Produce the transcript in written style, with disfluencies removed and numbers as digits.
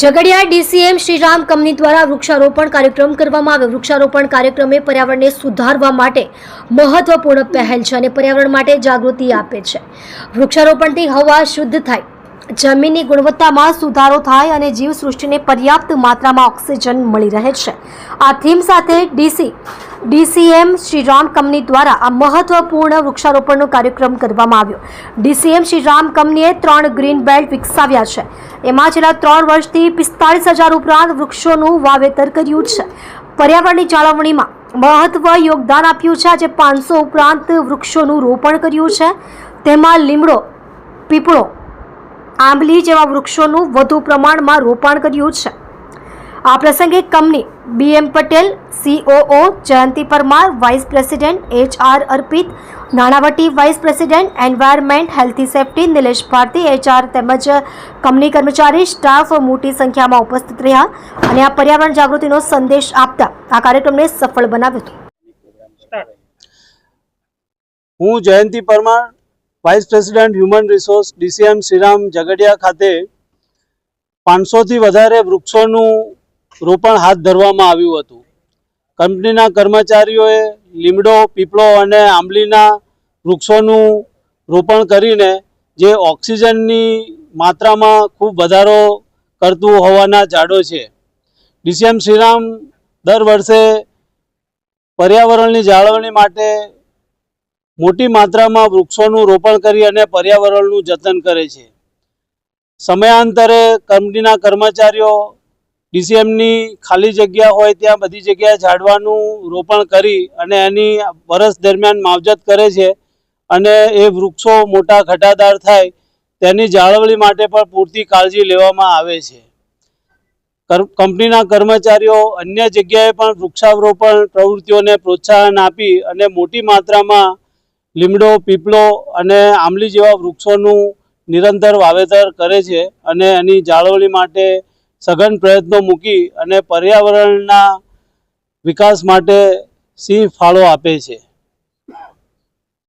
Jhagadia DCM Shriram company દ્વારા વૃક્ષારોપણ કાર્યક્રમ કરવામાં આવ્યો। વૃક્ષારોપણ કાર્યક્રમે પર્યાવરણને સુધારવા માટે મહત્વપૂર્ણ પહેલ છે અને પર્યાવરણ માટે જાગૃતિ આપે છે। વૃક્ષારોપણથી હવા શુદ્ધ થાય, જમીનની ગુણવત્તામાં સુધારો થાય અને જીવસૃષ્ટિને પર્યાપ્ત માત્રામાં ઓક્સિજન મળી રહે છે। આ થીમ સાથે ડીસીએમ શ્રીરામ કંપની દ્વારા આ મહત્વપૂર્ણ વૃક્ષારોપણનો કાર્યક્રમ કરવામાં આવ્યો। ડીસીએમ શ્રીરામ કંપનીએ 3 ગ્રીન બેલ્ટ વિકસાવ્યા છે। એમાં છેલ્લા 3 વર્ષથી 45,000 ઉપરાંત વૃક્ષોનું વાવેતર કર્યું છે। પર્યાવરણની જાળવણીમાં મહત્વ યોગદાન આપ્યું છે। આજે 500 ઉપરાંત વૃક્ષોનું રોપણ કર્યું છે। તેમાં લીમડો, પીપળો, આંબલી જેવા વૃક્ષોનું વધુ પ્રમાણમાં રોપણ કર્યું છે। આ પ્રસંગે company BM Patel, COO Jayanti Parmar, vice president HR Arpit, Nanavati vice president environment healthy safety Nilesh Bharti, HR તેમજ કંપની કર્મચારી સ્ટાફ મોટી સંખ્યામાં ઉપસ્થિત રહ્યા અને આ પર્યાવરણ જાગૃતિનો સંદેશ આપતા આ કાર્યક્રમને સફળ બનાવ્યો હતો। હું Jayanti Parmar, vice president human resource, DCM Shriram Jhagadia ખાતે 500 થી વધારે વૃક્ષોનું રોપણ હાથ ધરવામાં આવ્યું હતું। કંપનીના કર્મચારીઓએ લીમડો, પીપળો અને આંબલીના વૃક્ષોનું રોપણ કરીને જે ઓક્સિજનની માત્રામાં ખૂબ વધારો કરતું હોવાના ઝાડો છે। DCM શ્રીરામ દર વર્ષે પર્યાવરણની જાળવણી માટે મોટી માત્રામાં વૃક્ષોનું રોપણ કરી અને પર્યાવરણનું જતન કરે છે। સમયાંતરે કંપનીના કર્મચારીઓ DCMની ખાલી જગ્યા હોય ત્યાં બધી જગ્યાએ ઝાડવાનું રોપણ કરી અને એની વર્ષ દરમિયાન માવજત કરે છે અને એ વૃક્ષો મોટા ઘટાદાર થાય તેની જાળવણી માટે પણ પૂરતી કાળજી લેવામાં આવે છે। કંપનીના કર્મચારીઓ અન્ય જગ્યાએ પણ વૃક્ષારોપણ પ્રવૃત્તિઓને પ્રોત્સાહન આપી અને મોટી માત્રામાં લીમડો, પીપળો અને આંબલી જેવા વૃક્ષોનું નિરંતર વાવેતર કરે છે અને એની જાળવણી માટે સઘન પ્રયત્નો મૂકી અને પર્યાવરણના વિકાસ માટે સિંહ ફાળો આપે છે।